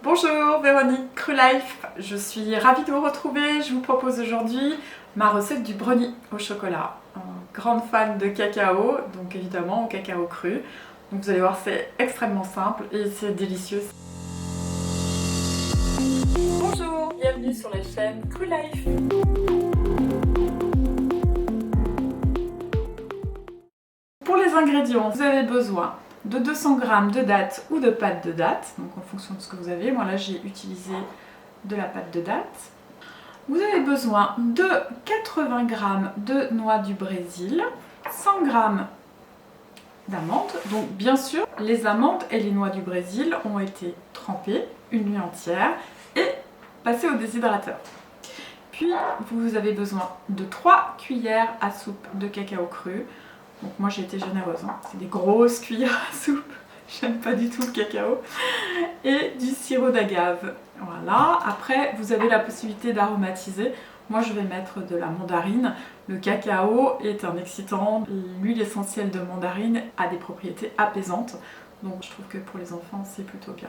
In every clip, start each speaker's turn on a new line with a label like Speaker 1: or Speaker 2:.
Speaker 1: Bonjour, Véronique Cru Life. Je suis ravie de vous retrouver. Je vous propose aujourd'hui ma recette du brownie au chocolat. Grande fan de cacao, donc évidemment au cacao cru. Donc vous allez voir, c'est extrêmement simple et c'est délicieux. Bonjour, bienvenue sur la chaîne Cru Life. Pour les ingrédients, vous avez besoin de 200 g de dattes ou de pâte de dattes, donc en fonction de ce que vous avez. Moi là j'ai utilisé de la pâte de dattes. Vous avez besoin de 80 g de noix du Brésil, 100 g d'amandes. Donc bien sûr, les amandes et les noix du Brésil ont été trempées une nuit entière et passées au déshydrateur. Puis vous avez besoin de 3 cuillères à soupe de cacao cru. Donc moi j'ai été généreuse, hein. C'est des grosses cuillères à soupe, j'aime pas du tout le cacao. Et du sirop d'agave. Voilà, après vous avez la possibilité d'aromatiser. Moi je vais mettre de la mandarine. Le cacao est un excitant, l'huile essentielle de mandarine a des propriétés apaisantes. Donc je trouve que pour les enfants c'est plutôt bien.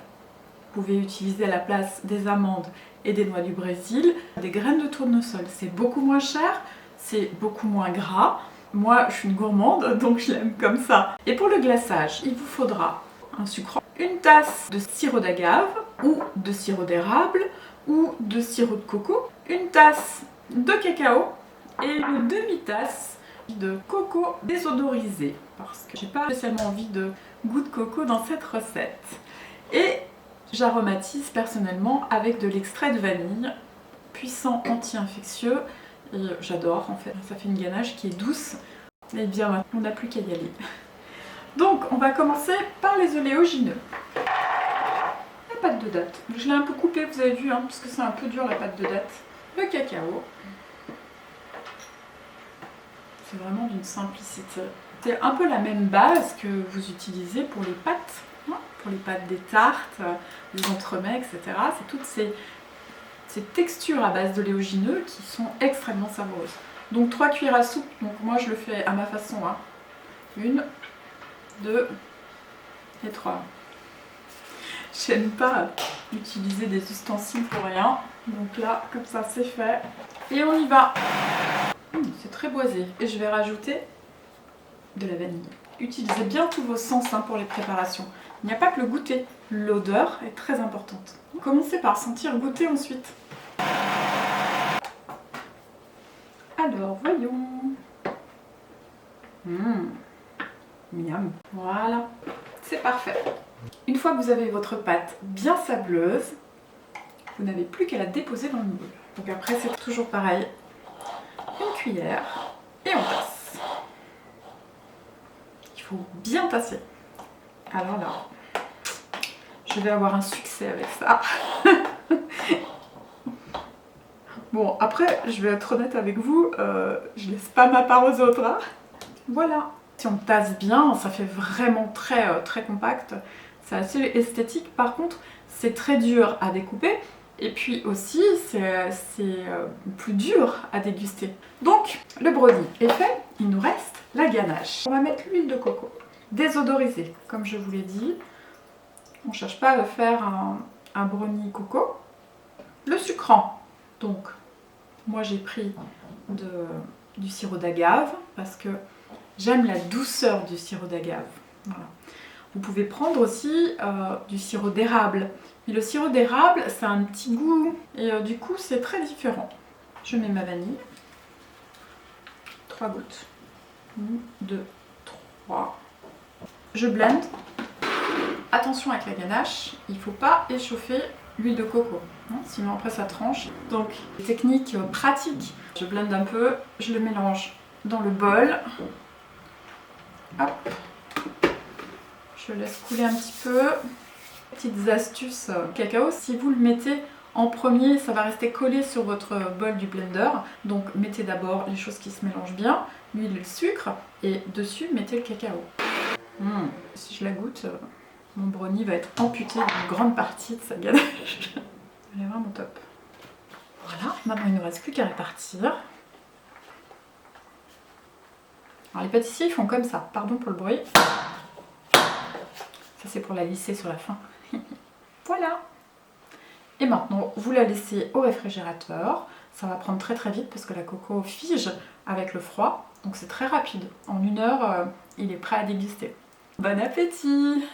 Speaker 1: Vous pouvez utiliser à la place des amandes et des noix du Brésil des graines de tournesol. C'est beaucoup moins cher, c'est beaucoup moins gras. Moi, je suis une gourmande, donc je l'aime comme ça. Et pour le glaçage, il vous faudra un sucrant, une tasse de sirop d'agave ou de sirop d'érable ou de sirop de coco, une tasse de cacao et une demi-tasse de coco désodorisé parce que j'ai pas spécialement envie de goût de coco dans cette recette. Et j'aromatise personnellement avec de l'extrait de vanille, puissant anti-infectieux. Et j'adore en fait, ça fait une ganache qui est douce. Et bien on n'a plus qu'à y aller. Donc on va commencer par les oléagineux. La pâte de date, je l'ai un peu coupée, vous avez vu, hein, parce que c'est un peu dur la pâte de date. Le cacao. C'est vraiment d'une simplicité. C'est un peu la même base que vous utilisez pour les pâtes, hein, pour les pâtes des tartes, des entremets, etc. C'est toutes ces textures à base d'oléagineux qui sont extrêmement savoureuses. Donc 3 cuillères à soupe, donc moi je le fais à ma façon. 1, 2 et 3. J'aime pas utiliser des ustensiles pour rien. Donc là, comme ça c'est fait. Et on y va. C'est très boisé. Et je vais rajouter de la vanille. Utilisez bien tous vos sens pour les préparations. Il n'y a pas que le goûter. L'odeur est très importante. Commencez par sentir goûter ensuite. Alors, voyons. Miam. Voilà, c'est parfait. Une fois que vous avez votre pâte bien sableuse, vous n'avez plus qu'à la déposer dans le moule. Donc après, c'est toujours pareil. Une cuillère et on tasse. Il faut bien tasser. Alors là, je vais avoir un succès avec ça. Bon, après, je vais être honnête avec vous, je laisse pas ma part aux autres. Hein. Voilà. Si on tasse bien, ça fait vraiment très compact. C'est assez esthétique. Par contre, c'est très dur à découper. Et puis aussi, c'est plus dur à déguster. Donc, le brownie est fait. Il nous reste la ganache. On va mettre l'huile de coco désodorisée, comme je vous l'ai dit. On ne cherche pas à faire un brownie coco. Le sucrant. Donc, moi j'ai pris du sirop d'agave parce que j'aime la douceur du sirop d'agave. Voilà. Vous pouvez prendre aussi du sirop d'érable. Mais le sirop d'érable, ça a un petit goût et du coup c'est très différent. Je mets ma vanille. 3 gouttes. 1, 2, 3. Je blende. Attention avec la ganache, il ne faut pas échauffer l'huile de coco, hein, sinon après ça tranche. Donc, technique pratique, je blende un peu, je le mélange dans le bol. Hop. Je laisse couler un petit peu. Petites astuces cacao, si vous le mettez en premier, ça va rester collé sur votre bol du blender. Donc mettez d'abord les choses qui se mélangent bien, l'huile et le sucre, et dessus mettez le cacao. Si je la goûte, mon brownie va être amputé d'une grande partie de sa ganache. Elle est vraiment top. Voilà, maintenant il ne nous reste plus qu'à répartir. Alors les pâtissiers ils font comme ça, pardon pour le bruit. Ça c'est pour la lisser sur la fin. Voilà. Et maintenant, vous la laissez au réfrigérateur. Ça va prendre très très vite parce que la coco fige avec le froid. Donc c'est très rapide. En 1 heure, il est prêt à déguster. Bon appétit!